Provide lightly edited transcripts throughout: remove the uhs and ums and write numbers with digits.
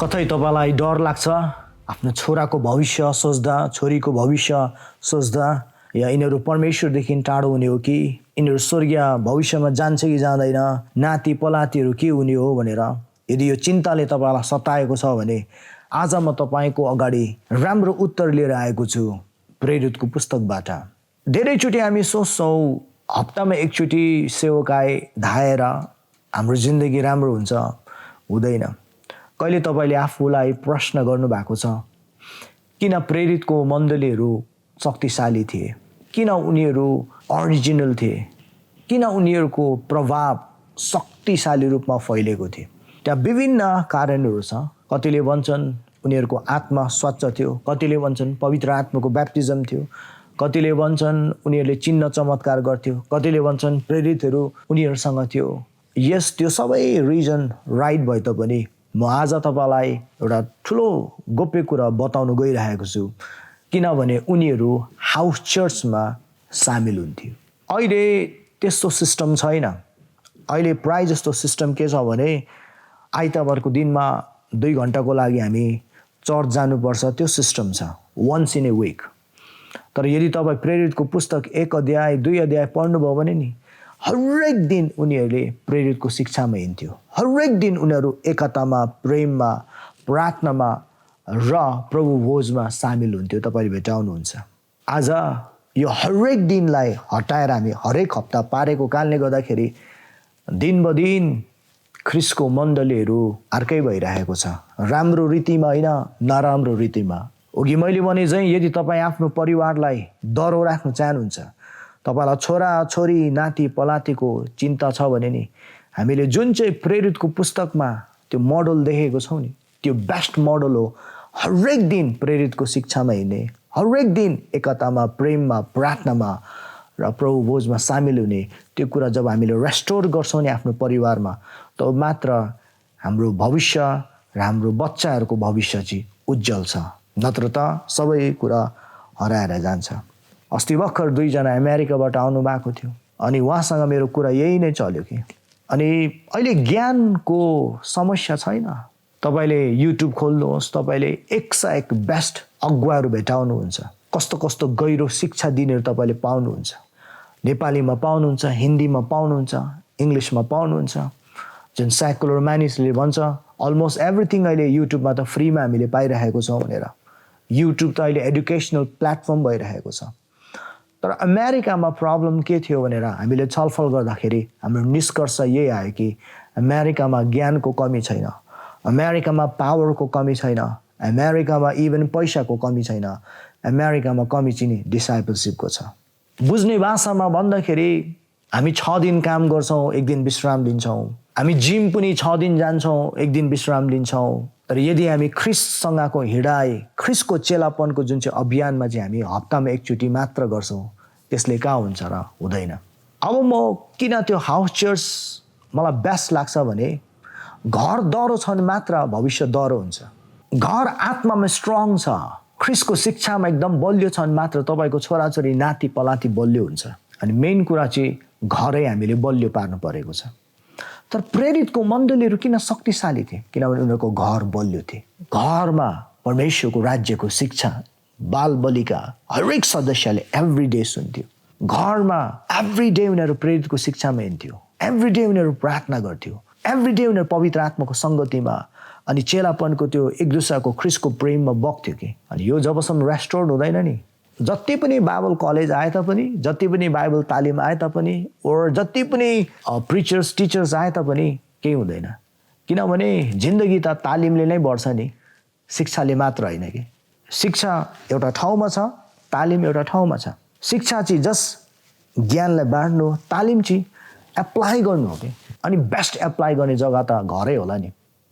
कतै तपाईलाई डर लाग्छ आफ्नो छोराको भविष्य सोच्दा, छोरीको भविष्य सोच्दा, या यिनीहरू परमेश्वरदेखि टाढो हुने हो कि यिनीहरू स्वर्गीय भविष्यमा जान्छ कि जाँदैन, नाति पलातीहरू के हुने हो भनेर यदि यो चिन्ताले तपाईलाई सताएको छ भने आज म तपाईको अगाडि राम्रो उत्तर लिएर आएको छु प्रेरितको पुस्तकबाट। धेरैचोटि हामी सोच्छौँ हप्तामा एकचोटि सेवकाई धाएर हाम्रो जिन्दगी राम्रो हुन्छ, हुँदैन। कहिले तपाईले आफूलाई प्रश्न गर्नुभएको छ किन प्रेरितको मण्डलीहरू शक्तिशाली थिए, किन उनीहरू ओरिजिनल थिए, किन उनीहरूको प्रभाव शक्तिशाली रूपमा फैलेको थियो? त्यहाँ विभिन्न कारणहरू छ। कतिले भन्छन् उनीहरूको आत्मा स्वच्छ थियो, कतिले भन्छन् पवित्र आत्माको ब्याप्टिजम थियो, कतिले भन्छन् उनीहरूले चिन्ह चमत्कार गर्थ्यो, कतिले भन्छन् प्रेरितहरू उनीहरूसँग थियो। यस त्यो सबै रिजन राइट भए तापनि म आज तपाईलाई एउटा ठुलो गोप्य कुरा बताउन गइरहेको छु, किनभने उनीहरू हाउस चर्चमा सामेल हुन्थ्यो। अहिले त्यस्तो सिस्टम छैन। अहिले प्राय जस्तो सिस्टम के छ भने आइतबारको दिनमा 2 घण्टाको लागि हामी चर्च जानुपर्छ, त्यो सिस्टम छ, वन्स इन ए विक। तर यदि तपाईँ प्रेरितको पुस्तक 1 अध्याय 2 अध्याय पढ्नुभयो भने नि हरेक दिन उनीहरूले प्रेरितको शिक्षामा हिँड्थ्यो। हरेक दिन उनीहरू एकतामा, प्रेममा, प्रार्थनामा र प्रभु भोजमा सामेल हुन्थ्यो। तपाईँले भेटाउनुहुन्छ। आज यो हरेक दिनलाई हटाएर हामी हरेक हप्ता पारेको कारणले गर्दाखेरि दिन बदिन ख्रिस्टको मण्डलीहरू अर्कै भइरहेको छ। राम्रो रीतिमा होइन, नराम्रो रीतिमा। अघि मैले भने चाहिँ यदि तपाईँ आफ्नो परिवारलाई डरो राख्न चाहनुहुन्छ, तपाईलाई छोरा छोरी नाति पलातीको चिन्ता छ भने नि हामीले जुन चाहिँ प्रेरितको पुस्तकमा त्यो मोडल देखेको छौँ नि, त्यो बेस्ट मोडल हो। हरेक दिन प्रेरितको शिक्षामा हिँड्ने, हरेक दिन एकतामा, प्रेममा, प्रार्थनामा र प्रभु भोजमा सामेल हुने, त्यो कुरा जब हामीले रेस्टोर गर्छौँ नि आफ्नो परिवारमा, तब मात्र हाम्रो भविष्य र हाम्रो बच्चाहरूको भविष्य चाहिँ उज्जवल छ। नत्र त सबै कुरा हराएर जान्छ। अस्ति भर्खर 2 जना अमेरिकाबाट आउनु भएको थियो अनि उहाँसँग मेरो कुरा यही नै चल्यो कि अनि अहिले ज्ञानको समस्या छैन। तपाईँले युट्युब खोल्नुहोस्, तपाईँले 101 बेस्ट अगुवाहरू भेटाउनुहुन्छ। कस्तो कस्तो गहिरो शिक्षा दिनेहरू तपाईँले पाउनुहुन्छ। नेपालीमा पाउनुहुन्छ, हिन्दीमा पाउनुहुन्छ, इङ्ग्लिसमा पाउनुहुन्छ। जुन सेकुलर मानिसले भन्छ अलमोस्ट एभ्रिथिङ अहिले युट्युबमा त फ्रीमा हामीले पाइरहेको छौँ भनेर। युट्युब त अहिले एडुकेसनल प्लेटफर्म भइरहेको छ। तर अमेरिकामा प्रब्लम के थियो भनेर हामीले छलफल गर्दाखेरि हाम्रो निष्कर्ष यही आयो कि अमेरिकामा ज्ञानको कमी छैन, अमेरिकामा पावरको कमी छैन, अमेरिकामा इभन पैसाको कमी छैन, अमेरिकामा कमी चाहिँ नि डिसाइपलसिपको छ। बुझ्ने भाषामा भन्दाखेरि हामी 6 दिन काम गर्छौँ, 1 दिन विश्राम लिन्छौँ। हामी जिम पनि 6 दिन जान्छौँ, 1 दिन विश्राम लिन्छौँ। तर यदि हामी ख्रिस्टसँगको हिँडाइ, ख्रिस्टको चेलापनको जुन चाहिँ अभियानमा चाहिँ हामी हप्तामा एकचोटि मात्र गर्छौँ, त्यसले कहाँ हुन्छ र? हुँदैन। अब म किन त्यो हाउस चर्च मलाई बेस्ट लाग्छ भने घर डरो छ भने मात्र भविष्य डरो हुन्छ। घर आत्मामा स्ट्रङ छ, ख्रिस्टको शिक्षामा एकदम बलियो छ भने मात्र तपाईँको छोराछोरी नाति पलाती बलियो हुन्छ। अनि मेन कुरा चाहिँ घरै हामीले बलियो पार्नु परेको छ। तर प्रेरितको मण्डलीहरू किन शक्तिशाली थिए? किनभने उनीहरूको घर बलियो थिए। घरमा परमेश्वरको राज्यको शिक्षा बाल बलिका हरेक सदस्यले एभ्रिडे सुन्थ्यो। घरमा एभ्रिडे उनीहरू प्रेरितको शिक्षामा हिँड्थ्यो, एभ्रिडे उनीहरू प्रार्थना गर्थ्यो, एभ्रिडे उनीहरू पवित्र आत्माको सङ्गतिमा अनि चेलापनको त्यो एक दुसराको ख्रिस्टको प्रेममा बग्थ्यो कि। अनि यो जबसम्म रेस्टोर हुँदैन नि, जति पनि बाइबल कलेज आए तापनि, जति पनि बाइबल तालिम आए तापनि, ओर जति पनि प्रिचर्स टिचर्स आए तापनि केही हुँदैन। किनभने जिन्दगी त तालिमले नै बढ्छ नि, शिक्षाले मात्र होइन कि। शिक्षा एउटा ठाउँमा छ, तालिम एउटा ठाउँमा छ। शिक्षा चाहिँ जस्ट ज्ञानलाई बाँड्नु, तालिम चाहिँ एप्लाई गर्नु हो कि। अनि बेस्ट एप्लाई गर्ने जग्गा त घरै होला नि।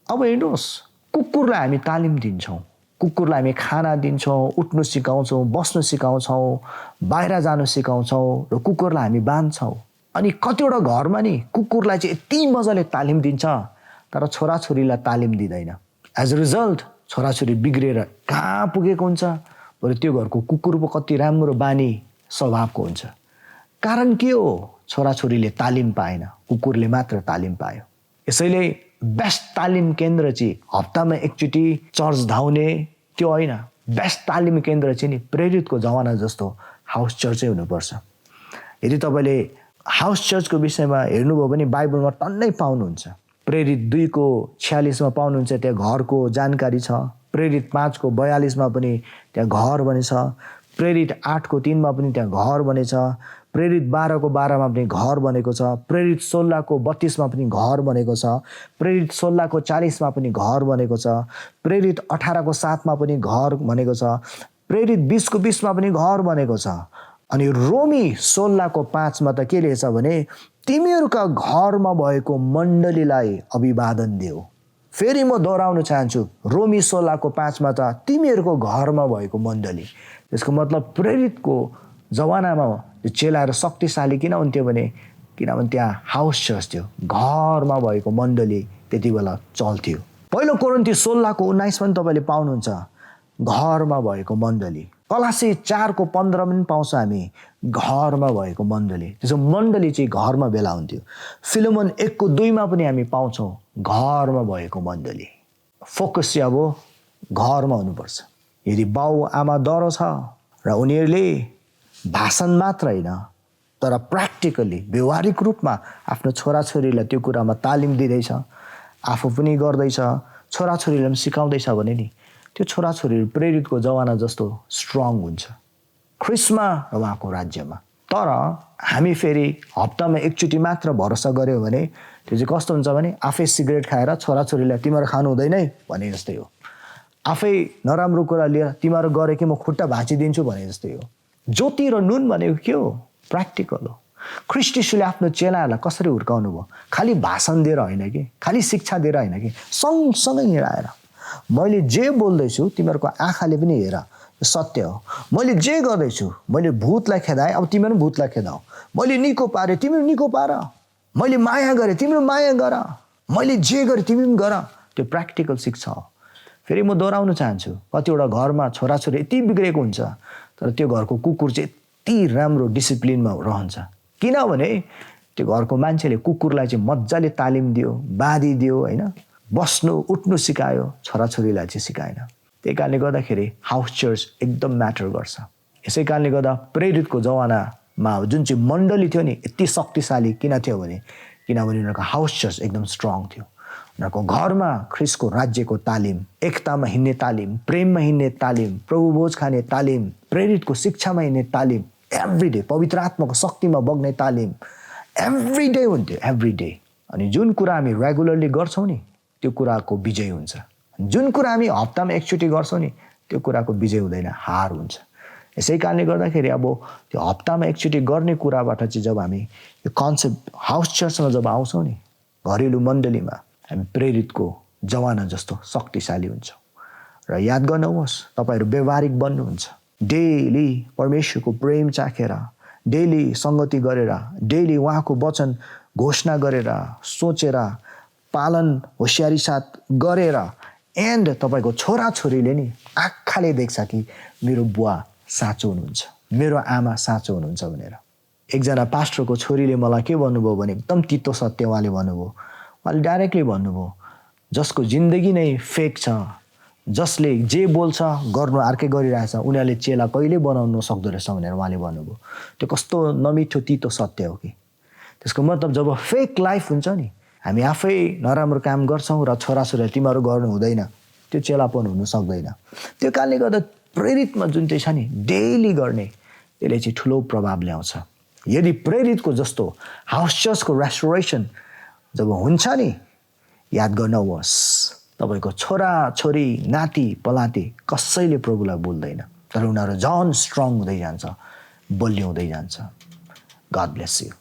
अब हेर्नुहोस्, कुकुरलाई हामी तालिम दिन्छौँ, कुकुरलाई हामी खाना दिन्छौँ, उठ्नु सिकाउँछौँ, बस्नु सिकाउँछौँ, बाहिर जानु सिकाउँछौँ र कुकुरलाई हामी बाँध्छौँ। अनि कतिवटा घरमा नि कुकुरलाई चाहिँ यति मजाले तालिम दिन्छ तर छोराछोरीलाई तालिम दिँदैन। एज अ रिजल्ट छोराछोरी बिग्रेर कहाँ पुगेको हुन्छ। बरु त्यो घरको कुकुर पो कति राम्रो बानी स्वभावको हुन्छ। कारण के हो? छोराछोरीले तालिम पाएन, कुकुरले मात्र तालिम पायो। यसैले बेस्ट तालिम केन्द्र चाहिँ हप्तामा एकचोटि चर्च धाउने त्यो होइन। बेस्ट तालिम केन्द्र चाहिँ नि प्रेरितको जमाना जस्तो हाउस चर्चै हुनुपर्छ। यदि तपाईँले हाउस चर्चको विषयमा हेर्नुभयो भने बाइबलमा टन्नै पाउनुहुन्छ। प्रेरित 2:46 पाउनुहुन्छ, त्यहाँ घरको जानकारी छ। प्रेरित 5:42 पनि त्यहाँ घर बनेछ। प्रेरित 8:3 पनि त्यहाँ घर बनेछ। प्रेरित 12:12 पनि घर बनेको छ। प्रेरित 16:32 पनि घर बनेको छ। प्रेरित 16:40 पनि घर बनेको छ। प्रेरित 18:7 पनि घर बनेको छ। प्रेरित 20:20 पनि घर बनेको छ। अनि रोमी 16:5 त के लेखेछ भने तिमीहरूका घरमा भएको मण्डलीलाई अभिवादन देऊ। फेरि म दोहोऱ्याउन चाहन्छु, रोमी 16:5 त तिमीहरूको घरमा भएको मण्डली। त्यसको मतलब प्रेरितको जमानामा त्यो चेलाहरू शक्तिशाली किन हुन्थ्यो भने किनभने त्यहाँ हाउस चर्च थियो, घरमा भएको मण्डली त्यति बेला चल्थ्यो। पहिलो कोरिन्थी 16:19 पनि तपाईँले पाउनुहुन्छ, घरमा भएको मण्डली। कलासी 4:15 पनि पाउँछ हामी, घरमा भएको मण्डली। त्यसो मण्डली चाहिँ घरमा भेला हुन्थ्यो। फिलोमन 1:2 पनि हामी पाउँछौँ, घरमा भएको मण्डली। फोकस चाहिँ अब घरमा हुनुपर्छ। यदि बाउ आमा डरो छ र उनीहरूले भाषण मात्र होइन तर प्र्याक्टिकली व्यवहारिक रूपमा आफ्नो छोराछोरीलाई त्यो कुरामा तालिम दिँदैछ, आफू पनि गर्दैछ, छोराछोरीलाई पनि सिकाउँदैछ भने नि त्यो छोराछोरीहरू प्रेरितको जमाना जस्तो स्ट्रङ हुन्छ ख्रिस्टमा र उहाँको राज्यमा। तर हामी फेरि हप्तामा एकचोटि मात्र भरोसा गऱ्यौँ भने त्यो चाहिँ कस्तो हुन्छ भने आफै सिगरेट खाएर छोराछोरीलाई तिमीहरू खानु हुँदैन है भने जस्तै हो। आफै नराम्रो कुरा लिएर तिमीहरू गरे कि म खुट्टा भाँचिदिन्छु भने जस्तै हो। ज्योति र नुन भनेको के हो? प्र्याक्टिकल हो। ख्रिस्ट यीशुले आफ्नो चेलाहरूलाई कसरी हुर्काउनु भयो? खालि भाषण दिएर होइन कि, खालि शिक्षा दिएर होइन कि, सँगसँगै हिँडाएर मैले जे बोल्दैछु तिमीहरूको आँखाले पनि हेर, सत्य हो। मैले जे गर्दैछु, मैले भूतलाई खेदाएँ, अब तिमीहरू पनि भूतलाई खेदाऊ। मैले निको पारेँ, तिमीहरू निको पार। मैले माया गरेँ, तिमीहरू माया गर। मैले जे गरेँ तिमी पनि गर। त्यो प्र्याक्टिकल शिक्षा हो। फेरि म दोहोऱ्याउन चाहन्छु, कतिवटा घरमा छोराछोरी यति बिग्रेको हुन्छ तर त्यो घरको कुकुर चाहिँ यति राम्रो डिसिप्लिनमा रहन्छ। किनभने त्यो घरको मान्छेले कुकुरलाई चाहिँ मजाले तालिम दियो, बाँधी दियो, होइन, बस्नु उठ्नु सिकायो, छोराछोरीलाई चाहिँ सिकाएन। त्यही कारणले गर्दाखेरि हाउस चर्च एकदम म्याटर गर्छ। यसै कारणले गर्दा प्रेरितको जमानामा जुन चाहिँ मण्डली थियो नि यति शक्तिशाली किन थियो भने किनभने उनीहरूको हाउस चर्च एकदम स्ट्रङ थियो। उनीहरूको घरमा ख्रिस्टको राज्यको तालिम, एकतामा हिँड्ने तालिम, प्रेममा हिँड्ने तालिम, प्रभुभोज खाने तालिम, प्रेरितको शिक्षामा हिँड्ने तालिम, एभ्रिडे पवित्र आत्माको शक्तिमा बग्ने तालिम एभ्रिडे हुन्थ्यो, एभ्रिडे। अनि जुन कुरा हामी रेगुलरली गर्छौँ नि त्यो कुराको विजय हुन्छ। जुन कुरा हामी हप्तामा एकचोटि गर्छौँ नि त्यो कुराको विजय हुँदैन, हार हुन्छ। यसै कारणले गर्दाखेरि अब त्यो हप्तामा एकचोटि गर्ने कुराबाट चाहिँ जब हामी यो कन्सेप्ट हाउस चर्चमा जब आउँछौँ नि, घरेलु मण्डलीमा हामी प्रेरितको जमाना जस्तो शक्तिशाली हुन्छौँ। र याद गर्नुहोस्, तपाईँहरू व्यवहारिक बन्नुहुन्छ। डेली परमेश्वरको प्रेम चाखेर, डेली सङ्गति गरेर, डेली उहाँको वचन घोषणा गरेर, सोचेर, पालन होसियारी साथ गरेर एन्ड तपाईँको छोराछोरीले नि आँखाले देख्छ कि मेरो बुवा साँचो हुनुहुन्छ, मेरो आमा साँचो हुनुहुन्छ भनेर। एकजना पास्टरको छोरीले मलाई के भन्नुभयो भने एकदम तितो सत्य उहाँले भन्नुभयो। उहाँले डाइरेक्टली भन्नुभयो, जसको जिन्दगी नै फेक छ, जसले जे बोल्छ गर्नु अर्कै गरिरहेछ, उनीहरूले चेला कहिले बनाउनु सक्दो रहेछ भनेर उहाँले भन्नुभयो। त्यो कस्तो नमिठो तितो सत्य हो कि। त्यसको मतलब जब फेक लाइफ हुन्छ नि, हामी आफै नराम्रो काम गर्छौँ र छोराछोरीलाई तिमीहरू गर्नु हुँदैन, त्यो चेलापन हुनु सक्दैन। त्यो कारणले गर्दा प्रेरितमा जुन चाहिँ छ नि डेली गर्ने, त्यसले चाहिँ ठुलो प्रभाव ल्याउँछ। यदि प्रेरितको जस्तो हाउस चर्चको रेस्टोरेसन जब हुन्छ नि, याद गर्नुहोस् तपाईँको छोरा छोरी नाति पलाती कसैले प्रभुलाई बोल्दैन, तर उनीहरू झन् स्ट्रङ हुँदै जान्छ, बलियो हुँदै जान्छ। God bless you.